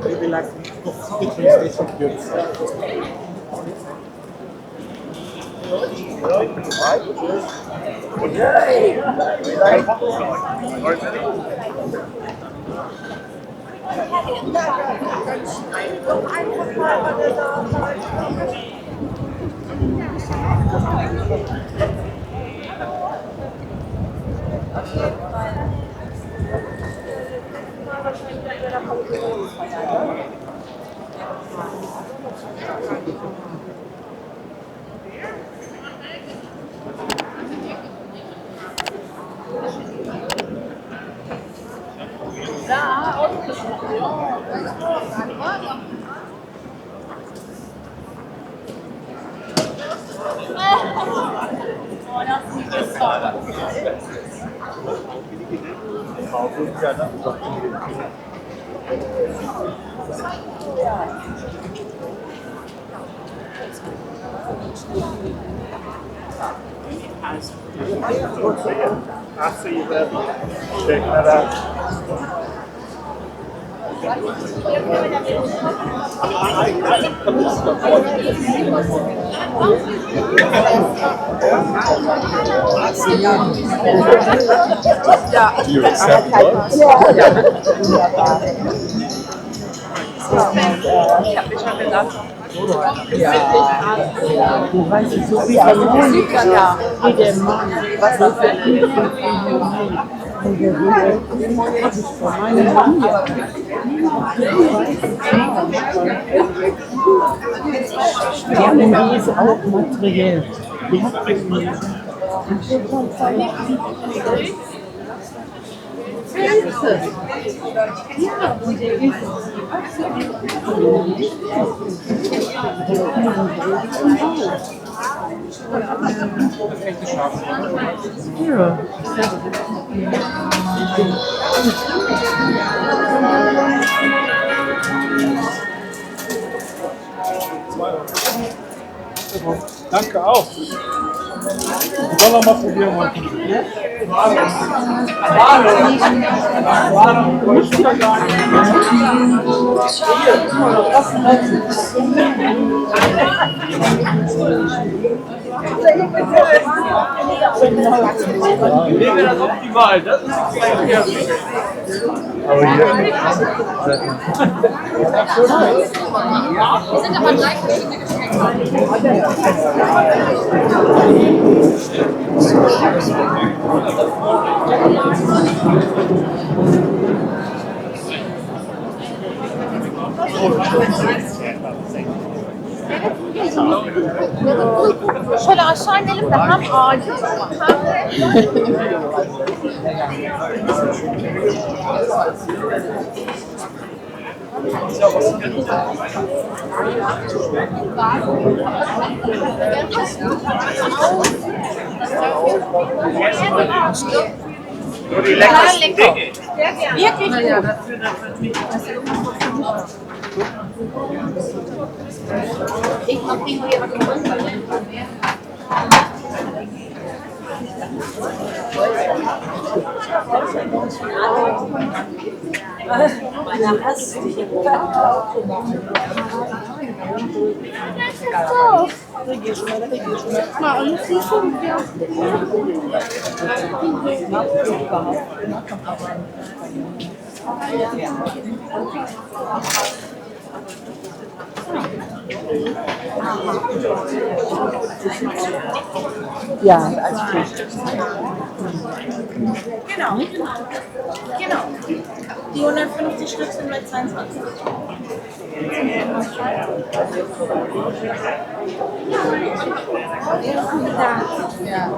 Maybe like the train station here. After you've shaken it out. Do you accept drugs? Ja, du weißt es so wie Monika, wie der Mann, was er für und der habe ich von meinem Mann ja, und die ist auch materiell. Die hat ja, und der ist Danke auch. Ich soll noch mal probieren machen. Wäre das optimal, das ist Aber hier. Wir sind aber drei verschiedene Geschmäcker. Şöyle aşağı inelim de hem acil nur die leckersten Dinge. Wirklich gut. Ich mag die hier ja, als Fisch. Genau. Genau. Die 150 Stück sind bei 22. Ja.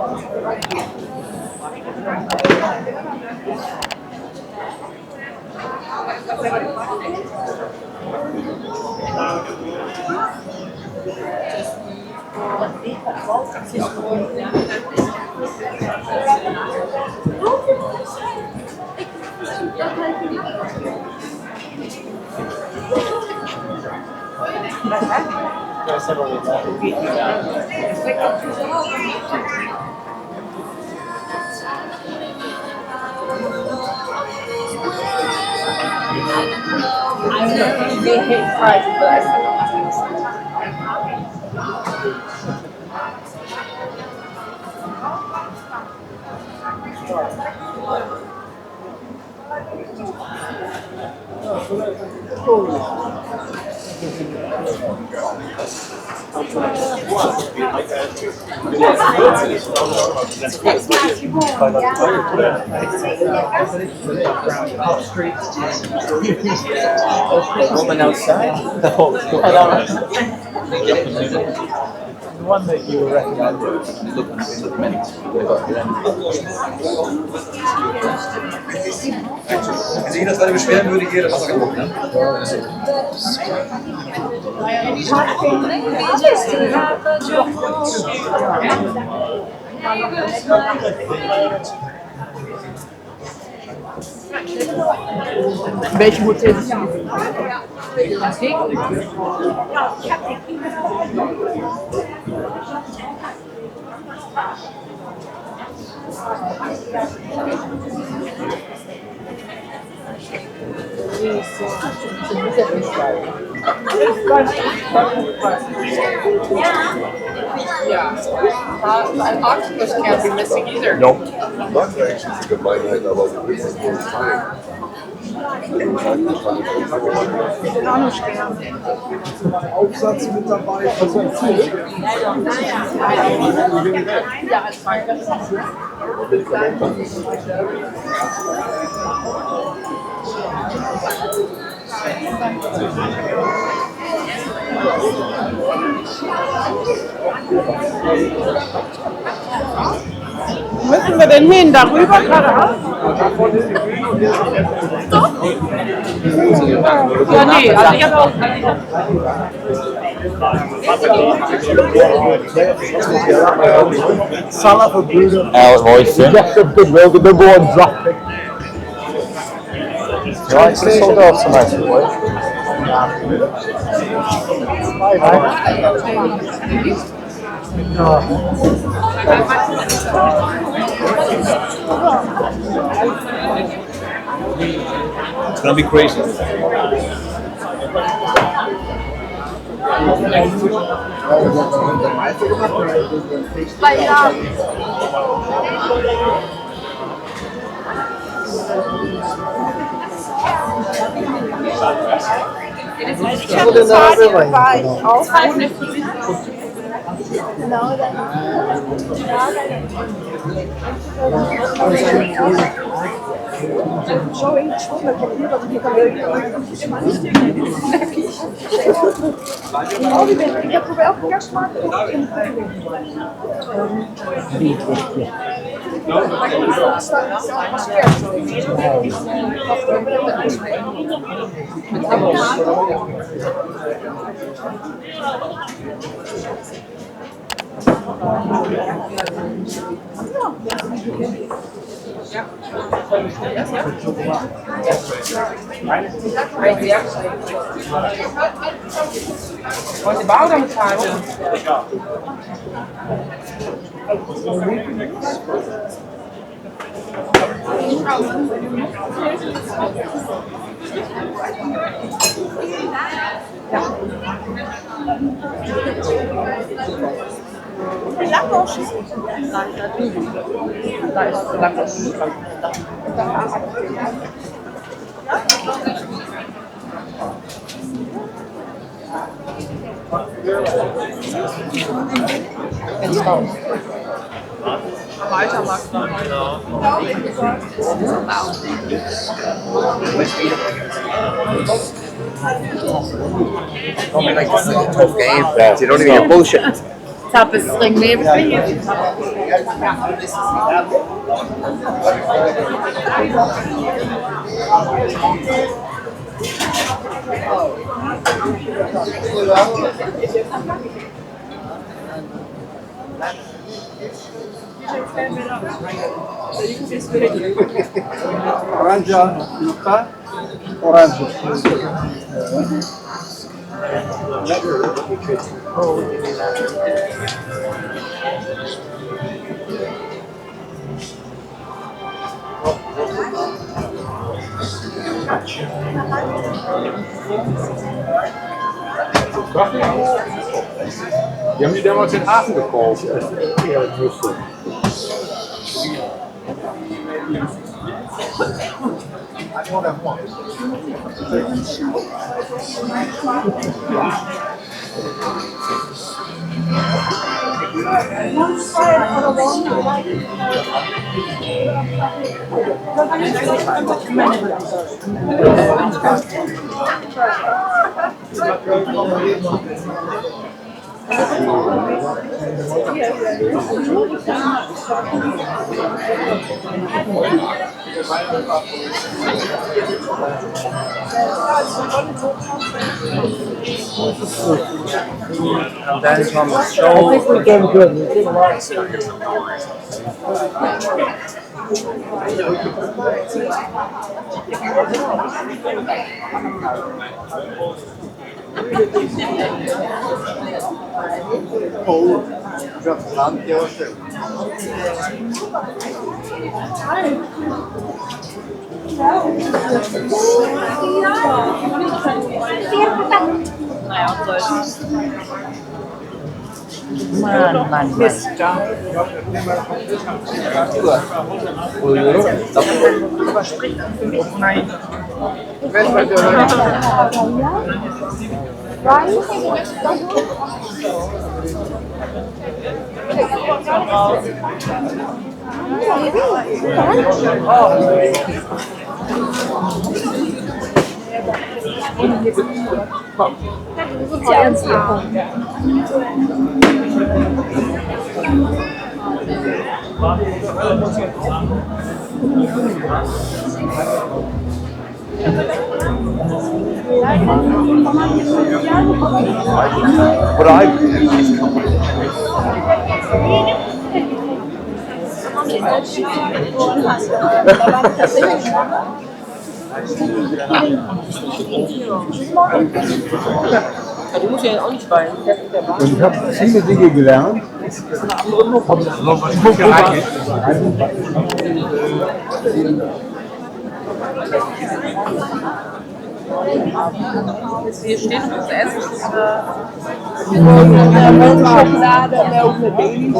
They hate fries, but I Woman outside? The one that you were recommending. Wenn sich das gerade beschweren würde, hier, das Wasser kaputt, ne? Welche Hotels? an octopus can't be missing either. Nope. Macht eigentlich diese Gemeinheit, aber so ist es nicht fein. Aufsatz mit dabei. Also ein Ziel. Wo müssen wir denn hin? Darüber geradeaus? Ja, nee, also ich habe auch. Salah for Bruno. Voice, yeah. Get the goodwill, the number one drop pick. Right, so sold off some nice boy. It's gonna be crazy. Ich habe Italien, war ich auch. Genau, Want die bouw dan gaan? wie lange noch? Da is het lang. Weitermachen. Don't be like, this is a tough game. You don't even get bullshit. Toughest thing we ever seen. Orange, lupa, orange. Die haben die damals in Aachen gekauft. And then it comes I so think we came good. We did well. Man. But du musst ja auch nicht weinen. Und ich habe viele Dinge gelernt. Wir stehen noch zu essen. Schokolade, Milch mit Babys.